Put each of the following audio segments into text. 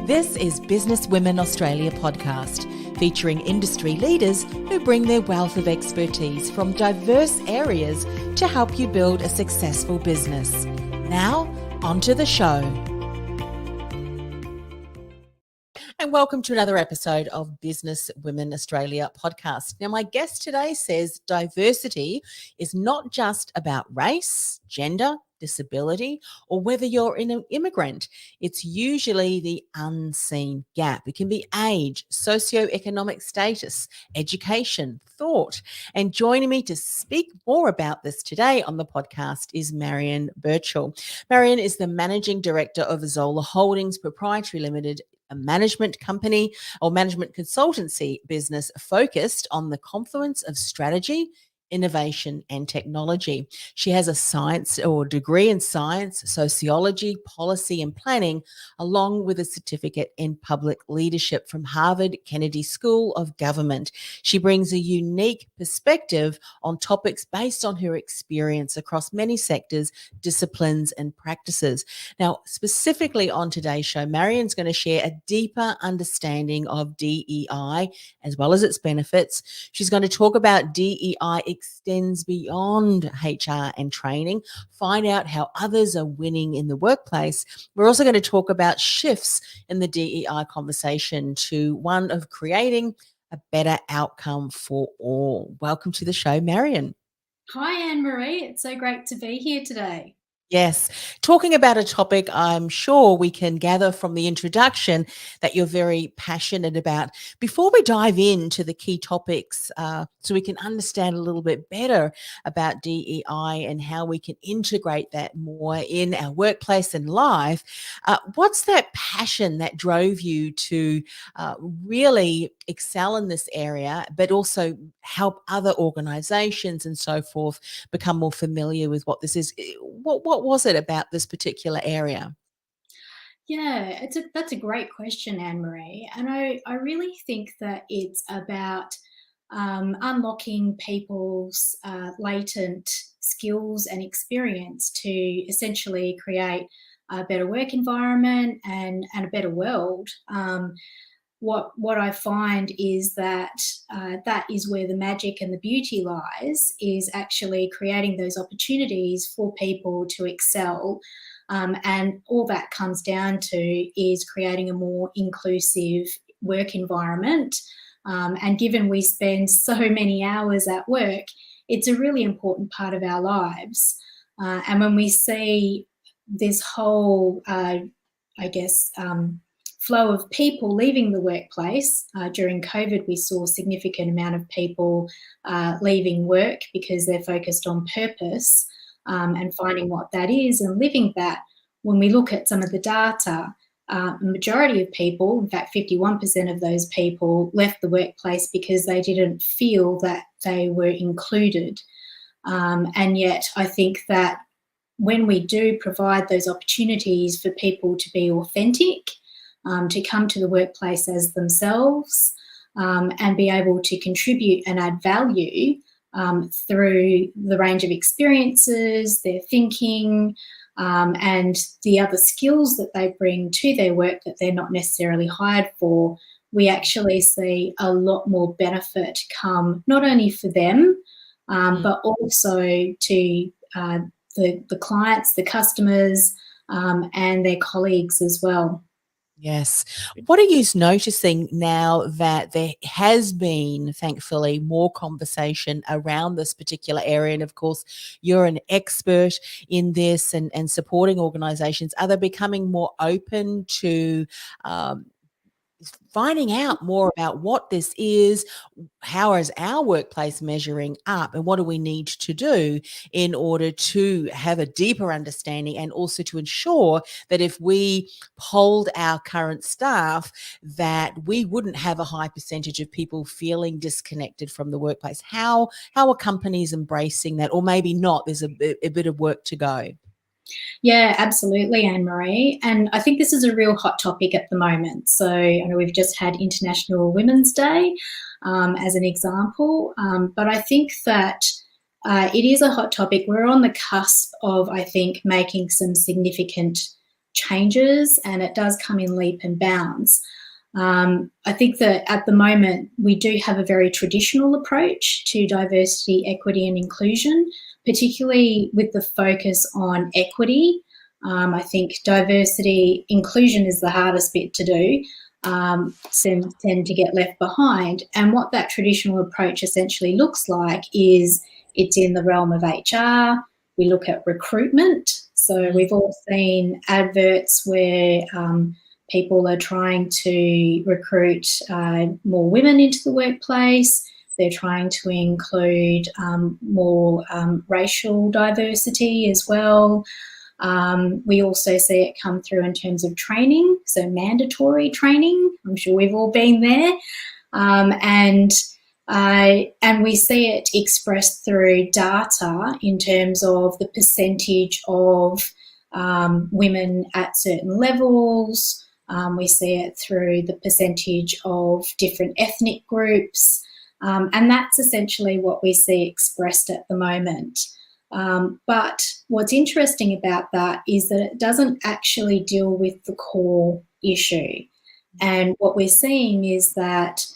This is Business Women Australia podcast, featuring industry leaders who bring their wealth of expertise from diverse areas to help you build a successful business. Now, onto the show. And welcome to another episode of Business Women Australia podcast. Now, my guest today says diversity is not just about race, gender, disability, or whether you're an immigrant. It's usually the unseen gap. It can be age, socioeconomic status, education, thought. And joining me to speak more about this today on the podcast is Marion Burchell. Marion is the Managing Director of Azolla Holdings Pty Ltd, a management company or management consultancy business focused on the confluence of strategy, innovation and technology. She has a science or degree in science, sociology, policy and planning, along with a certificate in public leadership from Harvard Kennedy School of Government. She brings a unique perspective on topics based on her experience across many sectors, disciplines and practices. Now, specifically on today's show, Marion's going to share a deeper understanding of DEI as well as its benefits. She's going to talk about DEI extends beyond HR and training, find out how others are winning in the workplace. We're also going to talk about shifts in the DEI conversation to one of creating a better outcome for all. Welcome to the show, Marion. Hi, Anne-Marie. It's so great to be here today. Yes. Talking about a topic I'm sure we can gather from the introduction that you're very passionate about. Before we dive into the key topics, so we can understand a little bit better about DEI and how we can integrate that more in our workplace and life, what's that passion that drove you to really excel in this area, but also help other organizations and so forth become more familiar with what this is? What was it about this particular area? Yeah, that's a great question, Anne-Marie. And I really think that it's about unlocking people's latent skills and experience to essentially create a better work environment and a better world. What I find is that that is where the magic and the beauty lies, is actually creating those opportunities for people to excel. And all that comes down to is creating a more inclusive work environment. And given we spend so many hours at work, it's a really important part of our lives. And when we see this whole, flow of people leaving the workplace. During COVID, we saw a significant amount of people leaving work because they're focused on purpose and finding what that is and living that. When we look at some of the data, the majority of people, in fact 51% of those people, left the workplace because they didn't feel that they were included. And yet I think that when we do provide those opportunities for people to be authentic, to come to the workplace as themselves and be able to contribute and add value through the range of experiences, their thinking, and the other skills that they bring to their work that they're not necessarily hired for, we actually see a lot more benefit come not only for them, but also to the clients, the customers, and their colleagues as well. Yes. What are you noticing now that there has been, thankfully, more conversation around this particular area? And of course, you're an expert in this and supporting organizations. Are they becoming more open to finding out more about what this is? How is our workplace measuring up, and what do we need to do in order to have a deeper understanding, and also to ensure that if we polled our current staff, that we wouldn't have a high percentage of people feeling disconnected from the workplace? How are companies embracing that? Or maybe not, there's a bit of work to go. Yeah, absolutely, Anne-Marie. And I think this is a real hot topic at the moment. So I know we've just had International Women's Day as an example, but I think that it is a hot topic. We're on the cusp of, I think, making some significant changes, and it does come in leap and bounds. I think that at the moment we do have a very traditional approach to diversity, equity and inclusion, particularly with the focus on equity. I think inclusion is the hardest bit to do, tend to get left behind. And what that traditional approach essentially looks like is it's in the realm of HR. We look at recruitment. So we've all seen adverts where people are trying to recruit more women into the workplace. They're trying to include more racial diversity as well. We also see it come through in terms of training, so mandatory training. I'm sure we've all been there. And we see it expressed through data in terms of the percentage of women at certain levels. We see it through the percentage of different ethnic groups. And that's essentially what we see expressed at the moment. But what's interesting about that is that it doesn't actually deal with the core issue. And what we're seeing is that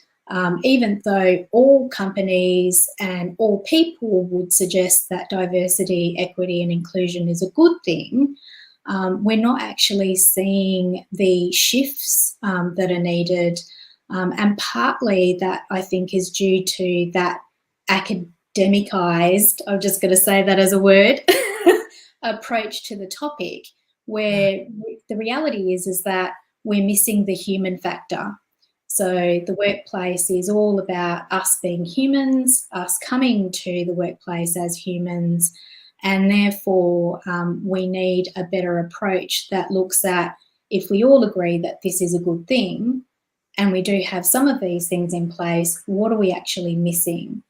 even though all companies and all people would suggest that diversity, equity and inclusion is a good thing, we're not actually seeing the shifts that are needed. And partly that, I think, is due to that academicized, I'm just going to say that as a word, approach to the topic, where the reality is that we're missing the human factor. So the workplace is all about us being humans, us coming to the workplace as humans, and therefore we need a better approach that looks at, if we all agree that this is a good thing and we do have some of these things in place, what are we actually missing?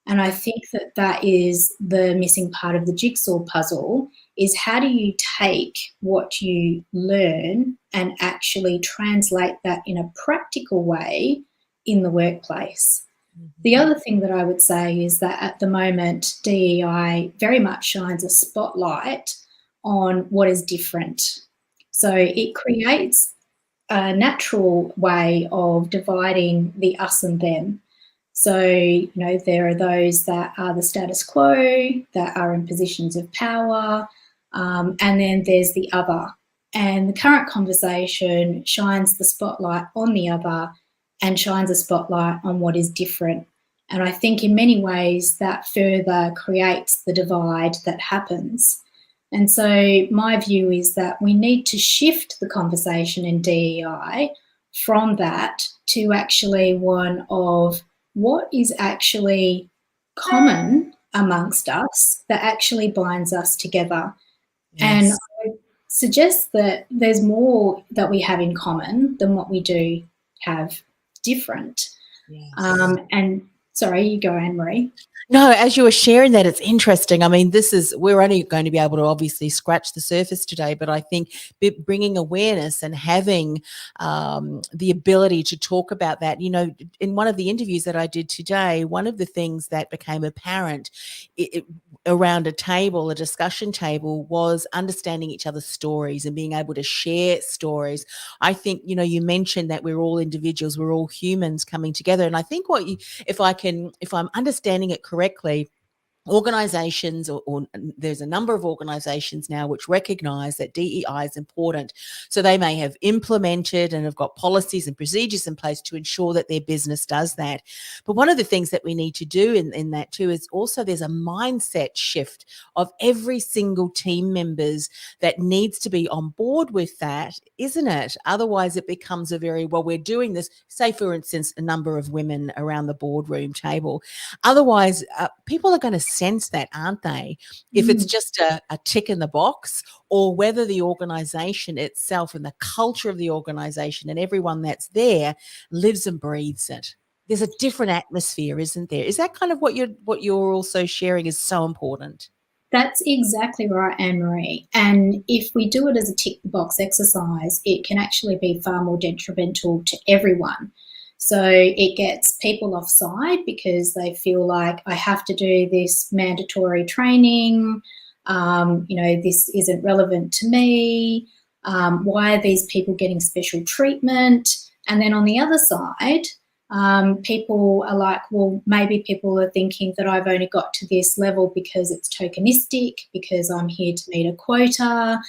And I think that that is the missing part of the jigsaw puzzle, is how do you take what you learn and actually translate that in a practical way in the workplace? The other thing that I would say is that at the moment, DEI very much shines a spotlight on what is different. So it creates a natural way of dividing the us and them. So, there are those that are the status quo, that are in positions of power, and then there's the other. And the current conversation shines the spotlight on the other and shines a spotlight on what is different. And I think in many ways that further creates the divide that happens. And so my view is that we need to shift the conversation in DEI from that to actually one of what is actually common amongst us that actually binds us together. Yes. And I suggest that there's more that we have in common than what we do have different. Yes. And sorry, you go, Anne-Marie. No, as you were sharing that, it's interesting. I mean, we're only going to be able to obviously scratch the surface today, but I think bringing awareness and having the ability to talk about that, in one of the interviews that I did today, one of the things that became apparent around a discussion table, was understanding each other's stories and being able to share stories. I think, you mentioned that we're all individuals, we're all humans coming together. And I think if I'm understanding it correctly, organizations or there's a number of organizations now which recognize that DEI is important. So they may have implemented and have got policies and procedures in place to ensure that their business does that. But one of the things that we need to do in that too is also there's a mindset shift of every single team members that needs to be on board with that, isn't it? Otherwise it becomes we're doing this, say for instance, a number of women around the boardroom table. Otherwise people are going to sense that, aren't they? If it's just a tick in the box, or whether the organization itself and the culture of the organization and everyone that's there lives and breathes it. There's a different atmosphere, isn't there? Is that kind of what you're also sharing is so important? That's exactly right, Anne-Marie. And if we do it as a tick the box exercise, it can actually be far more detrimental to everyone. So it gets people offside because they feel like, I have to do this mandatory training, this isn't relevant to me. Why are these people getting special treatment? And then on the other side, people are like, well, maybe people are thinking that I've only got to this level because it's tokenistic, because I'm here to meet a quota,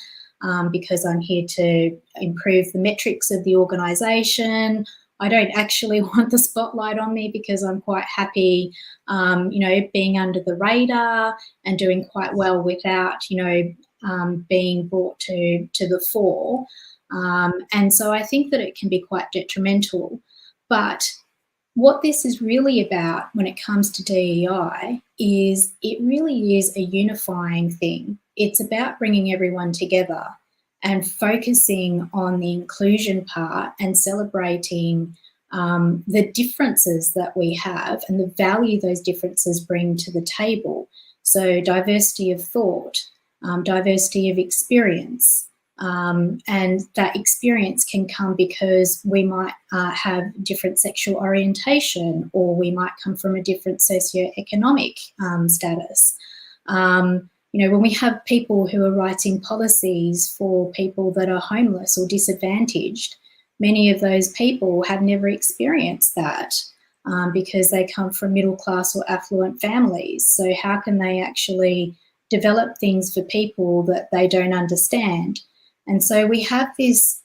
because I'm here to improve the metrics of the organisation. I don't actually want the spotlight on me because I'm quite happy, being under the radar and doing quite well without, being brought to the fore. And so I think that it can be quite detrimental. But what this is really about when it comes to DEI is it really is a unifying thing. It's about bringing everyone together and focusing on the inclusion part and celebrating the differences that we have and the value those differences bring to the table. So diversity of thought, diversity of experience, and that experience can come because we might have different sexual orientation, or we might come from a different socioeconomic status. When we have people who are writing policies for people that are homeless or disadvantaged, many of those people have never experienced that because they come from middle class or affluent families. So how can they actually develop things for people that they don't understand? And so we have this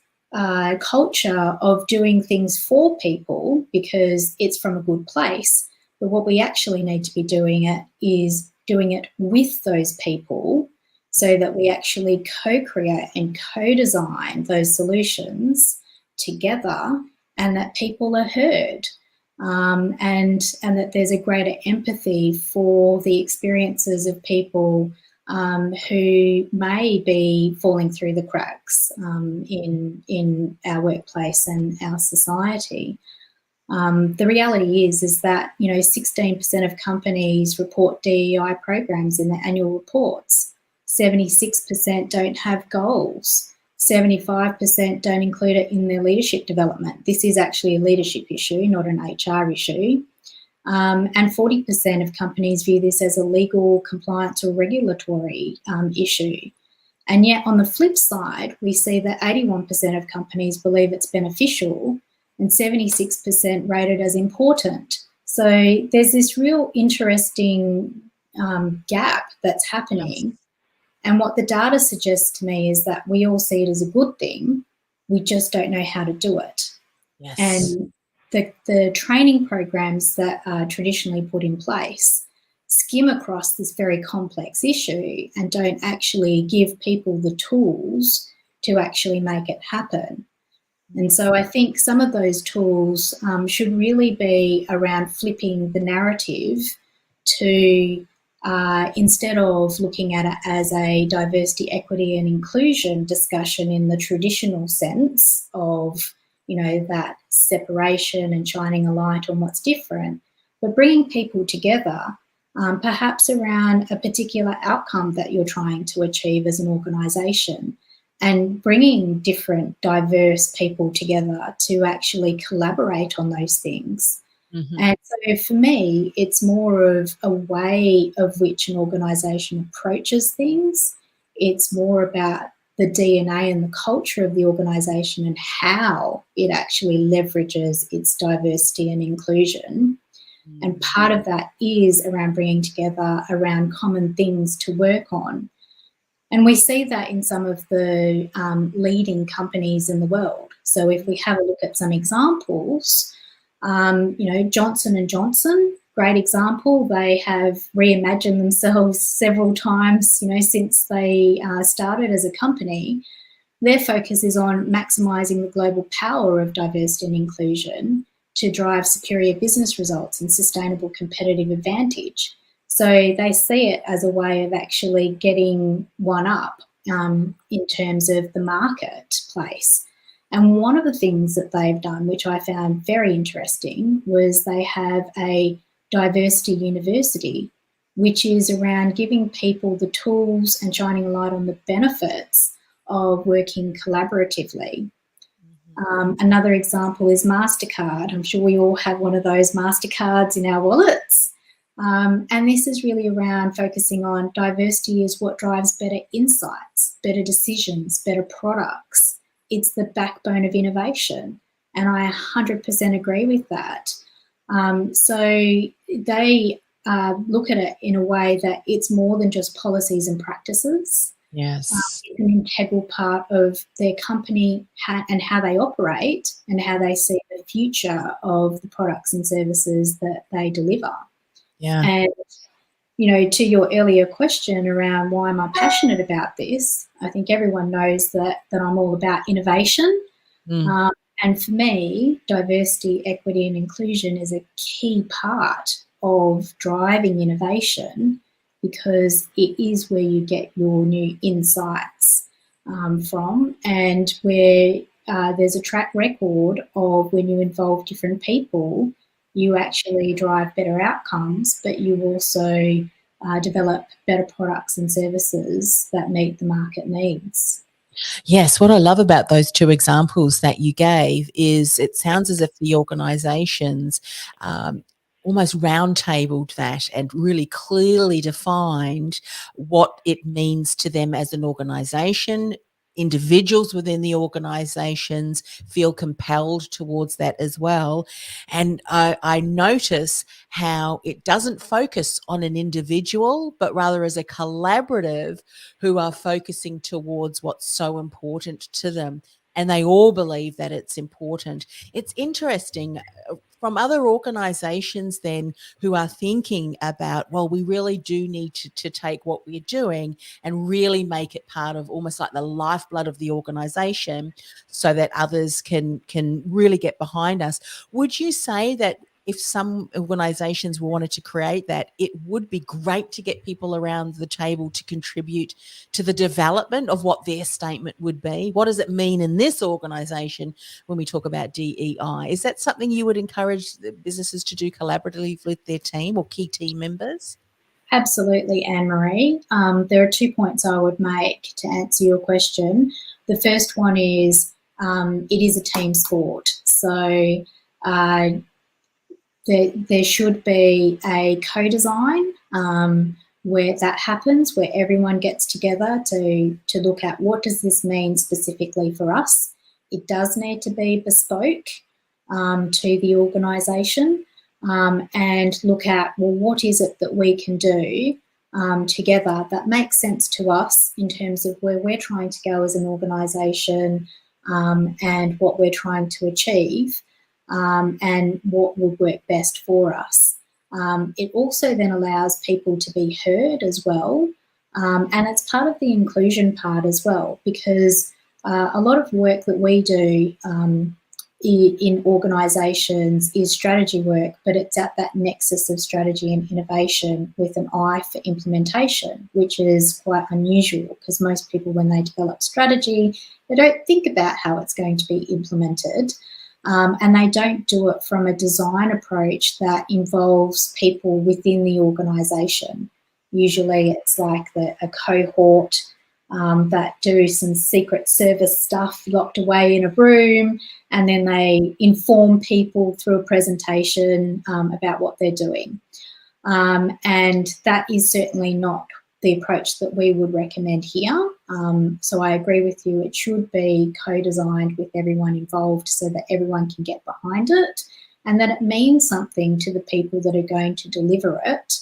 culture of doing things for people because it's from a good place. But what we actually need to be doing is doing it with those people so that we actually co-create and co-design those solutions together, and that people are heard, and that there's a greater empathy for the experiences of people who may be falling through the cracks in our workplace and our society. The reality is that 16% of companies report DEI programs in their annual reports. 76% don't have goals. 75% don't include it in their leadership development. This is actually a leadership issue, not an HR issue. And 40% of companies view this as a legal, compliance or regulatory issue. And yet on the flip side, we see that 81% of companies believe it's beneficial and 76% rate it as important. So there's this real interesting gap that's happening. Yes. And what the data suggests to me is that we all see it as a good thing. We just don't know how to do it. Yes. And the training programs that are traditionally put in place skim across this very complex issue and don't actually give people the tools to actually make it happen. And so I think some of those tools should really be around flipping the narrative to instead of looking at it as a diversity, equity and inclusion discussion in the traditional sense of, that separation and shining a light on what's different, but bringing people together, perhaps around a particular outcome that you're trying to achieve as an organisation, and bringing different diverse people together to actually collaborate on those things. Mm-hmm. And so for me, it's more of a way of which an organisation approaches things. It's more about the DNA and the culture of the organisation and how it actually leverages its diversity and inclusion. Mm-hmm. And part of that is around bringing together around common things to work on. And we see that in some of the leading companies in the world. So if we have a look at some examples, Johnson & Johnson, great example. They have reimagined themselves several times, since they started as a company. Their focus is on maximising the global power of diversity and inclusion to drive superior business results and sustainable competitive advantage. So they see it as a way of actually getting one up in terms of the marketplace. And one of the things that they've done, which I found very interesting, was they have a diversity university, which is around giving people the tools and shining a light on the benefits of working collaboratively. Mm-hmm. Another example is MasterCard. I'm sure we all have one of those MasterCards in our wallets. And this is really around focusing on diversity is what drives better insights, better decisions, better products. It's the backbone of innovation. And I 100% agree with that. So they look at it in a way that it's more than just policies and practices. Yes. It's an integral part of their company and how they operate and how they see the future of the products and services that they deliver. Yeah. And, to your earlier question around why am I passionate about this, I think everyone knows that I'm all about innovation. And for me, diversity, equity and inclusion is a key part of driving innovation because it is where you get your new insights from, and where there's a track record of when you involve different people, you actually drive better outcomes, but you also develop better products and services that meet the market needs. Yes, what I love about those two examples that you gave is it sounds as if the organisations almost round-tabled that and really clearly defined what it means to them as an organisation. Individuals within the organisations feel compelled towards that as well. And I notice how it doesn't focus on an individual, but rather as a collaborative who are focusing towards what's so important to them. And they all believe that it's important. It's interesting from other organizations then who are thinking about, well, we really do need to take what we're doing and really make it part of almost like the lifeblood of the organization so that others can really get behind us. Would you say that if some organizations wanted to create that, it would be great to get people around the table to contribute to the development of what their statement would be? What does it mean in this organization when we talk about DEI? Is that something you would encourage the businesses to do collaboratively with their team or key team members? Absolutely, Anne-Marie. There are 2 points I would make to answer your question. The first one is it is a team sport. So there should be a co-design where that happens, where everyone gets together to look at what does this mean specifically for us. It does need to be bespoke to the organisation, and look at, well, what is it that we can do together that makes sense to us in terms of where we're trying to go as an organisation, and what we're trying to achieve, and what would work best for us. It also then allows people to be heard as well, and it's part of the inclusion part as well, because a lot of work that we do in organisations is strategy work, but it's at that nexus of strategy and innovation with an eye for implementation, which is quite unusual because most people, when they develop strategy, they don't think about how it's going to be implemented. And they don't do it from a design approach that involves people within the organisation. Usually it's like a cohort that do some secret service stuff locked away in a room, and then they inform people through a presentation about what they're doing. And that is certainly not the approach that we would recommend here. So I agree with you, it should be co-designed with everyone involved so that everyone can get behind it and that it means something to the people that are going to deliver it.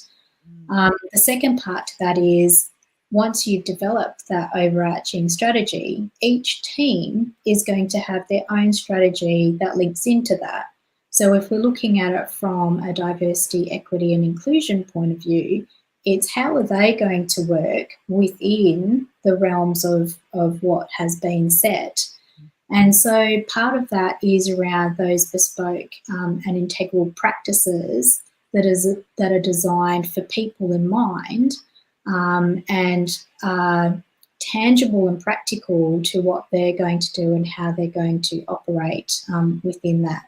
The second part to that is, once you've developed that overarching strategy, each team is going to have their own strategy that links into that. So if we're looking at it from a diversity, equity and inclusion point of view, it's how are they going to work within the realms of what has been set. And so part of that is around those bespoke and integral practices that are designed for people in mind, and are tangible and practical to what they're going to do and how they're going to operate within that.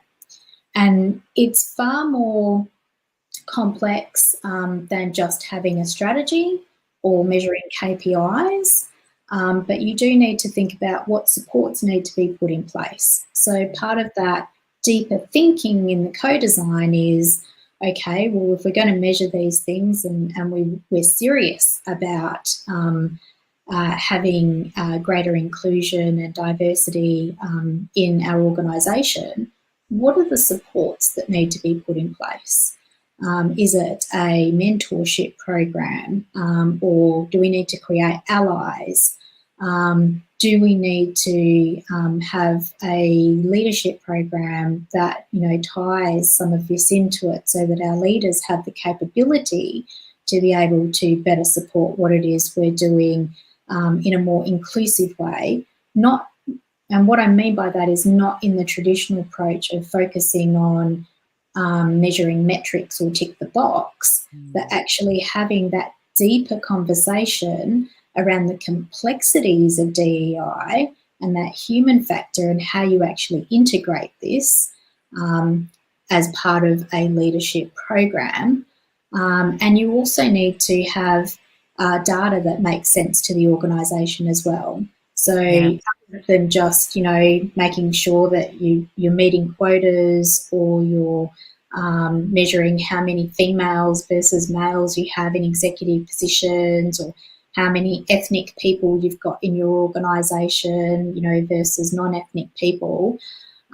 And it's far more complex than just having a strategy or measuring KPIs, but you do need to think about what supports need to be put in place. So part of that deeper thinking in the co-design is, okay, well, if we're going to measure these things and we're serious about having greater inclusion and diversity in our organisation, what are the supports that need to be put in place? Is it a mentorship program, or do we need to create allies? Do we need to have a leadership program that, you know, ties some of this into it so that our leaders have the capability to be able to better support what it is we're doing in a more inclusive way? And what I mean by that is not in the traditional approach of focusing on measuring metrics or tick the box, but actually having that deeper conversation around the complexities of DEI and that human factor and how you actually integrate this as part of a leadership program. And you also need to have data that makes sense to the organisation as well. So other than just, you know, making sure that you're meeting quotas, or you're measuring how many females versus males you have in executive positions, or how many ethnic people you've got in your organisation, you know, versus non-ethnic people.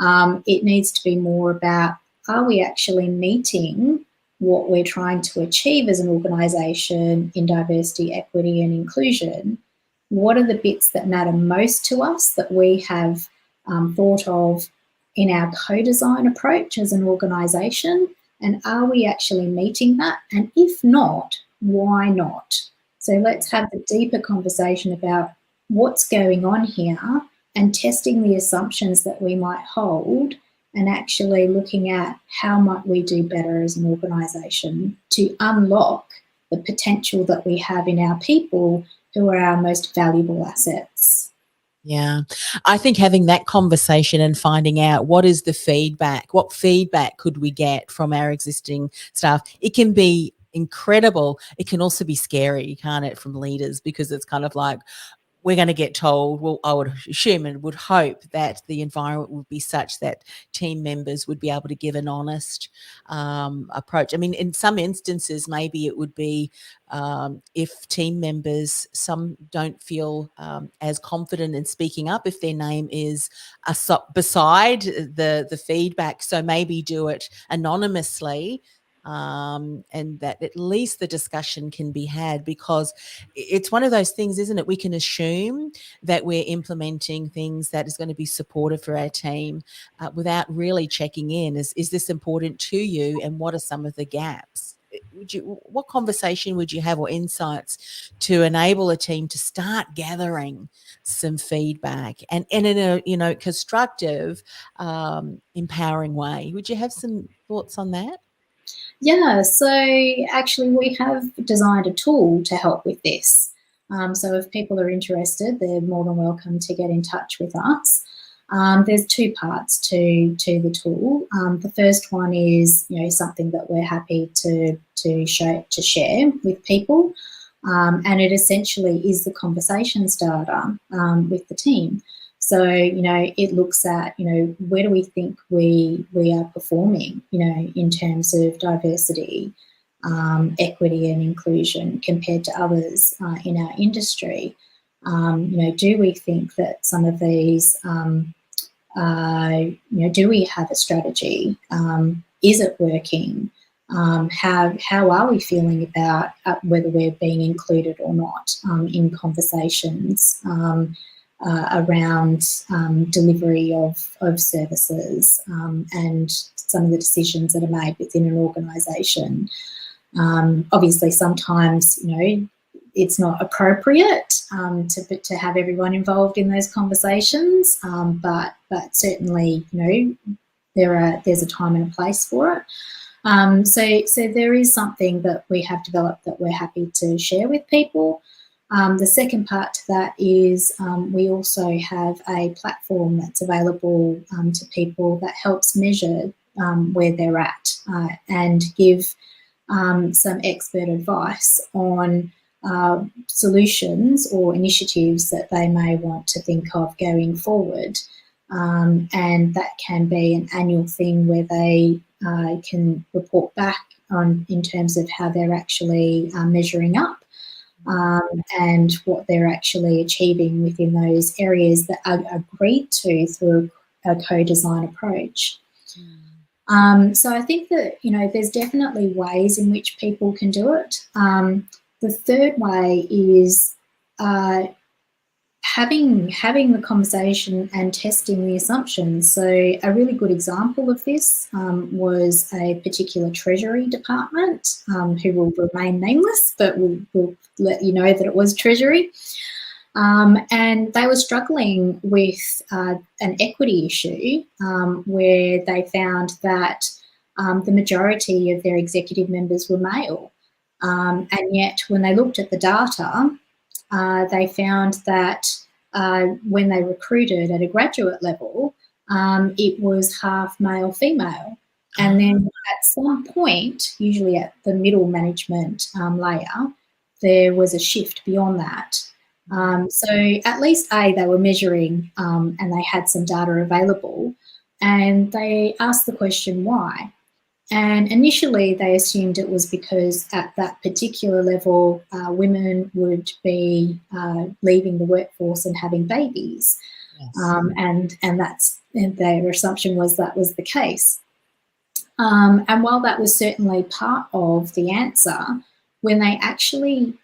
It needs to be more about, are we actually meeting what we're trying to achieve as an organisation in diversity, equity and inclusion? What are the bits that matter most to us that we have thought of in our co-design approach as an organisation? And are we actually meeting that? And if not, why not? So let's have the deeper conversation about what's going on here and testing the assumptions that we might hold, and actually looking at how might we do better as an organisation to unlock the potential that we have in our people, who are our most valuable assets. Yeah, I think having that conversation and finding out what is the feedback, what feedback could we get from our existing staff, it can be incredible. It can also be scary, can't it, from leaders, because it's kind of like, we're going to get told, well, I would assume and would hope that the environment would be such that team members would be able to give an honest approach. I mean, in some instances, maybe it would be if team members, some don't feel as confident in speaking up if their name is beside the feedback. So maybe do it anonymously. And that at least the discussion can be had, because it's one of those things, isn't it? We can assume that we're implementing things that is going to be supportive for our team without really checking in. Is this important to you, and what are some of the gaps? What conversation would you have, or insights to enable a team to start gathering some feedback and in a, you know, constructive, empowering way? Would you have some thoughts on that? Yeah, so actually we have designed a tool to help with this. So if people are interested, they're more than welcome to get in touch with us. There's two parts to the tool. The first one is, you know, something that we're happy to share with people, and it essentially is the conversation starter with the team. So, you know, it looks at, you know, where do we think we are performing, you know, in terms of diversity, equity and inclusion compared to others in our industry. You know, do we think that some of these, you know, do we have a strategy? Is it working? How are we feeling about whether we're being included or not in conversations around delivery of services and some of the decisions that are made within an organisation. Obviously, sometimes, you know, it's not appropriate to have everyone involved in those conversations, but certainly, you know, there's a time and a place for it. So there is something that we have developed that we're happy to share with people. The second part to that is we also have a platform that's available to people that helps measure where they're at and give some expert advice on solutions or initiatives that they may want to think of going forward. and that can be an annual thing where they can report back on in terms of how they're actually measuring up and what they're actually achieving within those areas that are agreed to through a co-design approach. So I think that, there's definitely ways in which people can do it. The third way is having the conversation and testing the assumptions. So a really good example of this was a particular Treasury department who will remain nameless, but we'll let you know that it was Treasury. And they were struggling with an equity issue where they found that the majority of their executive members were male. And yet when they looked at the data, they found that when they recruited at a graduate level, it was half male, female. And then at some point, usually at the middle management layer, there was a shift beyond that. So at least they were measuring and they had some data available, and they asked the question why. And initially they assumed it was because at that particular level women would be leaving the workforce and having babies. Yes. And their assumption was that was the case. And while that was certainly part of the answer, when they actually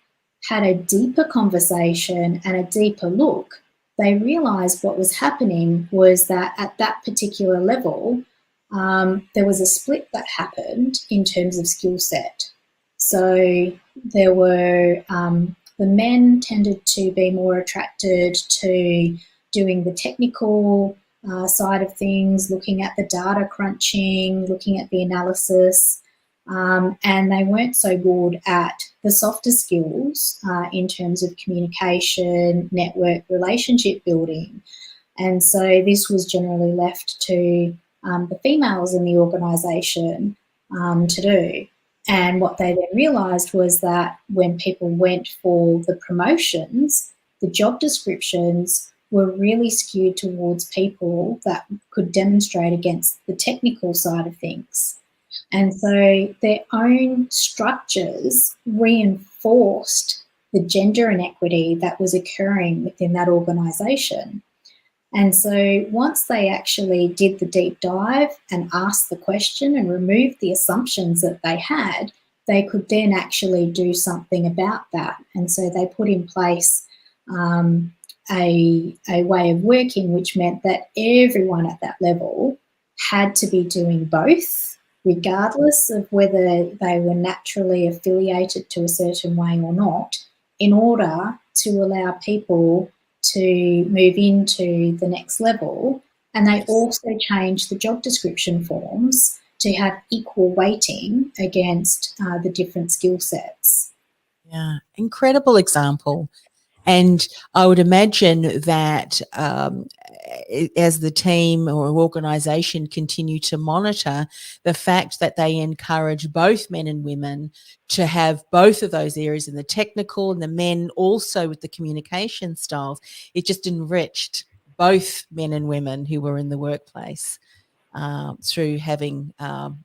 had a deeper conversation and a deeper look, they realised what was happening was that at that particular level, there was a split that happened in terms of skill set. So there were the men tended to be more attracted to doing the technical side of things, looking at the data crunching, looking at the analysis, and they weren't so good at the softer skills in terms of communication, network, relationship building. And so this was generally left to the females in the organisation to do. And what they then realised was that when people went for the promotions, the job descriptions were really skewed towards people that could demonstrate against the technical side of things. And so their own structures reinforced the gender inequity that was occurring within that organisation. And so once they actually did the deep dive and asked the question and removed the assumptions that they had, they could then actually do something about that. And so they put in place a way of working which meant that everyone at that level had to be doing both, regardless of whether they were naturally affiliated to a certain way or not, in order to allow people to move into the next level. And they also changed the job description forms to have equal weighting against the different skill sets. Yeah, incredible example. And I would imagine that as the team or organisation continue to monitor the fact that they encourage both men and women to have both of those areas in the technical and the men also with the communication styles, it just enriched both men and women who were in the workplace. Through having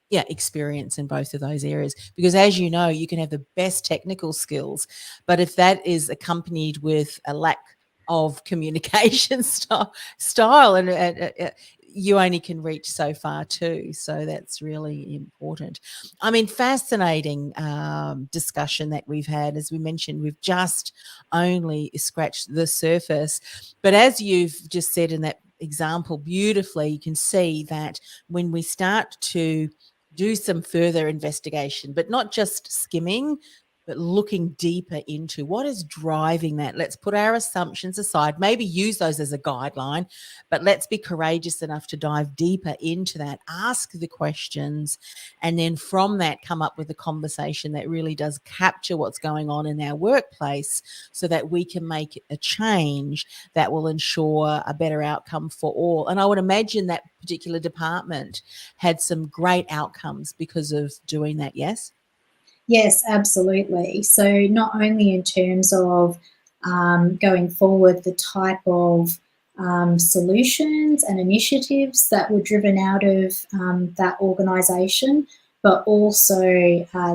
experience in both of those areas, because as you know, you can have the best technical skills, but if that is accompanied with a lack of communication style and you only can reach so far too. So that's really important. I mean, fascinating discussion that we've had. As we mentioned, we've just only scratched the surface, but as you've just said in that example beautifully, you can see that when we start to do some further investigation, but not just skimming, but looking deeper into what is driving that. Let's put our assumptions aside, maybe use those as a guideline, but let's be courageous enough to dive deeper into that, ask the questions, and then from that come up with a conversation that really does capture what's going on in our workplace so that we can make a change that will ensure a better outcome for all. And I would imagine that particular department had some great outcomes because of doing that, yes? Yes, absolutely. So not only in terms of going forward, the type of solutions and initiatives that were driven out of that organisation, but also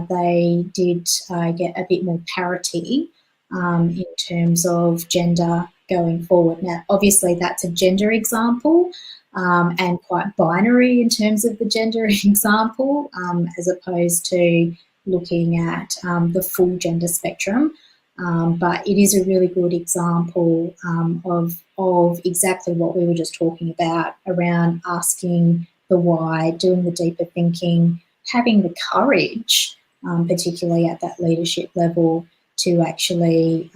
they did get a bit more parity in terms of gender going forward. Now, obviously, that's a gender example and quite binary in terms of the gender example, as opposed to looking at the full gender spectrum. But it is a really good example of exactly what we were just talking about around asking the why, doing the deeper thinking, having the courage, particularly at that leadership level, to actually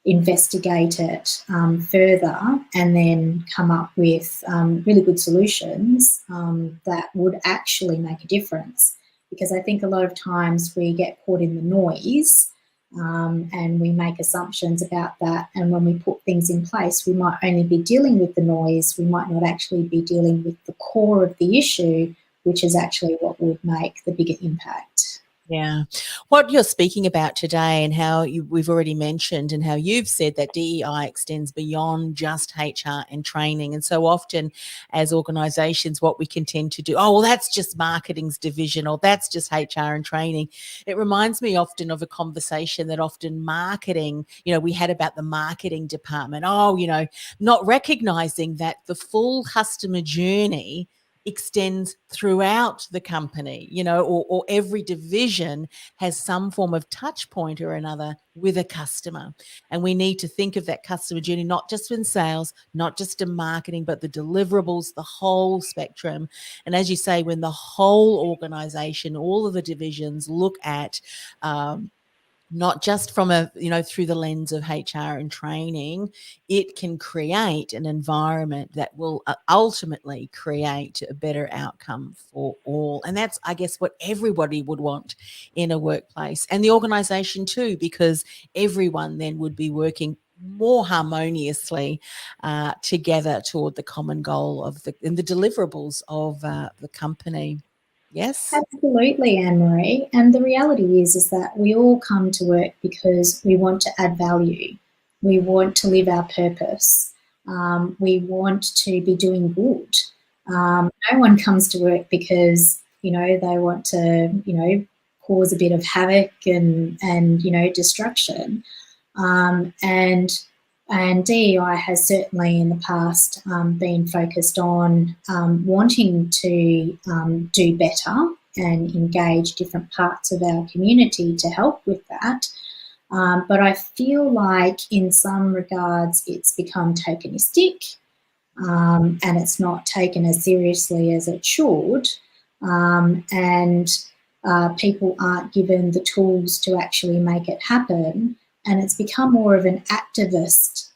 investigate it further and then come up with really good solutions that would actually make a difference. Because I think a lot of times we get caught in the noise and we make assumptions about that. And when we put things in place, we might only be dealing with the noise. We might not actually be dealing with the core of the issue, which is actually what would make the bigger impact. Yeah. What you're speaking about today and how we've already mentioned and how you've said that DEI extends beyond just HR and training. And so often as organisations, what we can tend to do, oh, well, that's just marketing's division or that's just HR and training. It reminds me often of a conversation that often marketing, we had about the marketing department. Oh, not recognising that the full customer journey extends throughout the company, or every division has some form of touch point or another with a customer. And we need to think of that customer journey, not just in sales, not just in marketing, but the deliverables, the whole spectrum. And as you say, when the whole organization, all of the divisions look at not just from through the lens of HR and training, it can create an environment that will ultimately create a better outcome for all. And that's, I guess, what everybody would want in a workplace, and the organisation too, because everyone then would be working more harmoniously together toward the common goal of the deliverables of the company. Yes? Absolutely, Anne-Marie. And the reality is that we all come to work because we want to add value. We want to live our purpose. We want to be doing good. No one comes to work because, they want to, cause a bit of havoc and destruction. And DEI has certainly in the past been focused on wanting to do better and engage different parts of our community to help with that. But I feel like in some regards it's become tokenistic and it's not taken as seriously as it should. And people aren't given the tools to actually make it happen. And it's become more of an activist,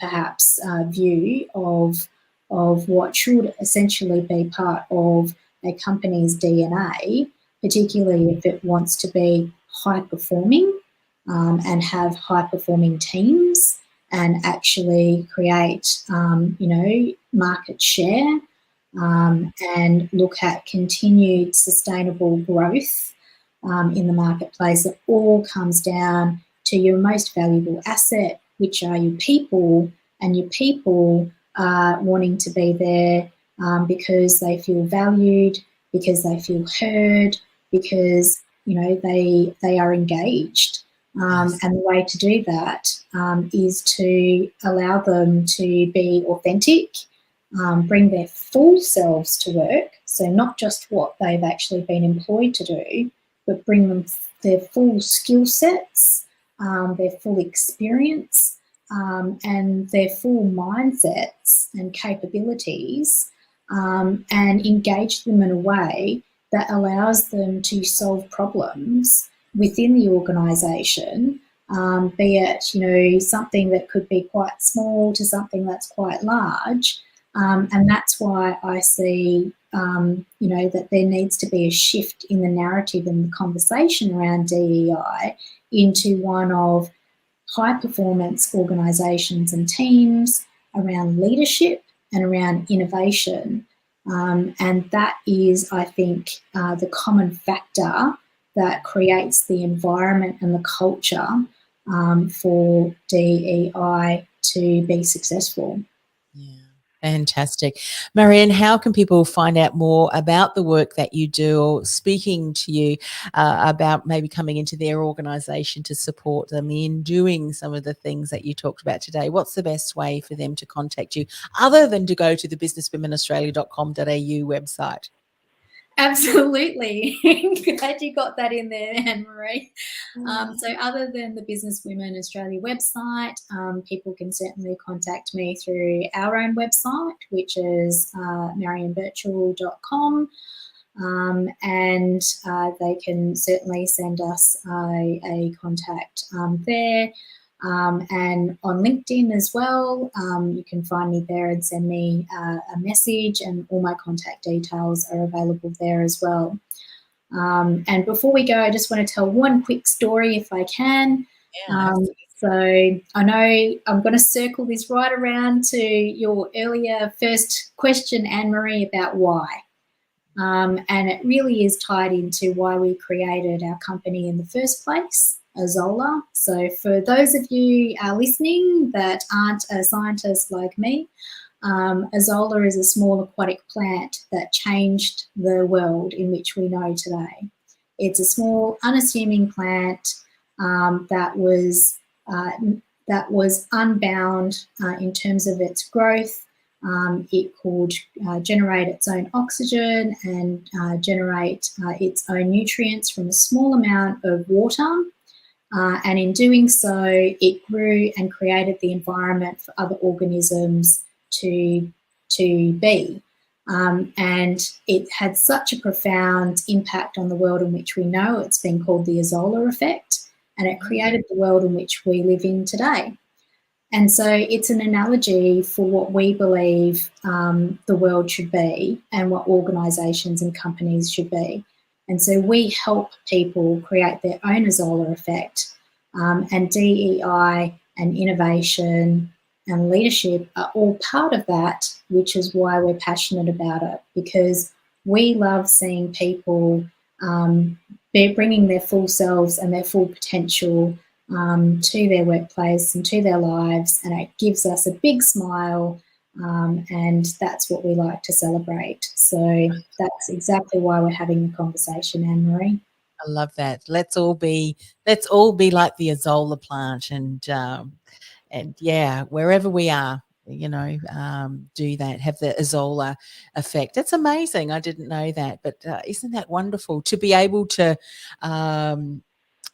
perhaps view of what should essentially be part of a company's DNA, particularly if it wants to be high performing and have high performing teams and actually create, market share and look at continued sustainable growth in the marketplace. It all comes down to your most valuable asset, which are your people, and your people are wanting to be there because they feel valued, because they feel heard, because they are engaged. Yes. And the way to do that is to allow them to be authentic, bring their full selves to work, so not just what they've actually been employed to do, but bring them their full skill sets, their full experience, and their full mindsets and capabilities, and engage them in a way that allows them to solve problems within the organisation, be it something that could be quite small to something that's quite large. And that's why I see that there needs to be a shift in the narrative and the conversation around DEI into one of high performance organisations and teams, around leadership and around innovation. And that is, I think, the common factor that creates the environment and the culture for DEI to be successful. Yeah. Fantastic. Marion, how can people find out more about the work that you do, or speaking to you about maybe coming into their organisation to support them in doing some of the things that you talked about today? What's the best way for them to contact you other than to go to the businesswomenaustralia.com.au website? Absolutely. Glad you got that in there, Anne-Marie. So other than the Business Women Australia website, people can certainly contact me through our own website, which is marionburchell.com. And they can certainly send us a contact there. And on LinkedIn as well, you can find me there and send me a message, and all my contact details are available there as well. And before we go, I just want to tell one quick story if I can. So I know I'm going to circle this right around to your earlier first question, Anne-Marie, about why. And it really is tied into why we created our company in the first place, Azolla. So for those of you listening that aren't a scientist like me, Azolla is a small aquatic plant that changed the world in which we know today. It's a small, unassuming plant that was unbound in terms of its growth. It could generate its own oxygen and generate its own nutrients from a small amount of water. And in doing so, it grew and created the environment for other organisms to be. And it had such a profound impact on the world in which we know. It's been called the Azolla effect, and it created the world in which we live in today. And so it's an analogy for what we believe the world should be and what organisations and companies should be. And so we help people create their own Azolla effect, and DEI and innovation and leadership are all part of that, which is why we're passionate about it, because we love seeing people bringing their full selves and their full potential to their workplace and to their lives, and it gives us a big smile, and that's what we like to celebrate. So that's exactly why we're having the conversation, Anne-Marie. I love that. Let's all be like the Azolla plant, and yeah, wherever we are, do that, have the Azolla effect. That's amazing. I didn't know that, but isn't that wonderful to be able to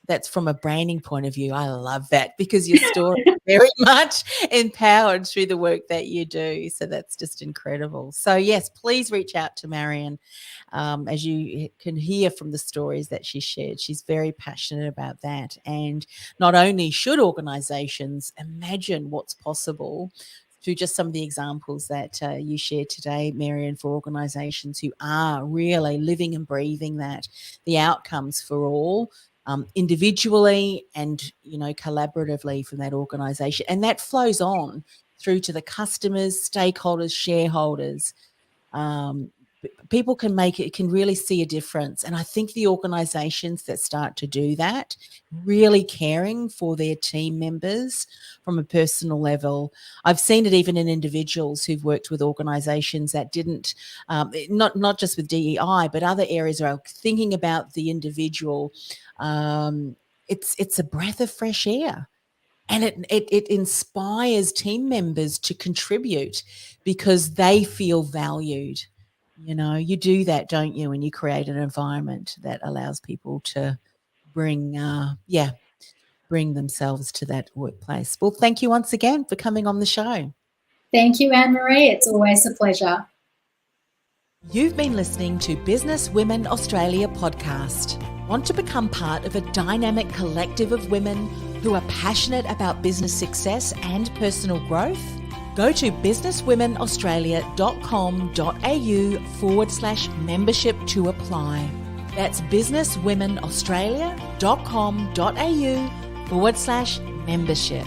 that's from a branding point of view. I love that, because your story is very much empowered through the work that you do. So that's just incredible. So yes, please reach out to Marion. As you can hear from the stories that she shared, she's very passionate about that. And not only should organisations imagine what's possible through just some of the examples that you shared today, Marion, for organisations who are really living and breathing that, the outcomes for all, individually and collaboratively from that organisation, and that flows on through to the customers, stakeholders, shareholders. People can really see a difference, and I think the organisations that start to do that, really caring for their team members from a personal level. I've seen it even in individuals who've worked with organisations that didn't, not just with DEI, but other areas are thinking about the individual. It's a breath of fresh air. And it inspires team members to contribute because they feel valued. You do that, don't you, when you create an environment that allows people to bring themselves to that workplace. Well, thank you once again for coming on the show. Thank you, Anne-Marie. It's always a pleasure. You've been listening to Business Women Australia podcast. Want to become part of a dynamic collective of women who are passionate about business success and personal growth? Go to businesswomenaustralia.com.au/membership to apply. That's businesswomenaustralia.com.au/membership.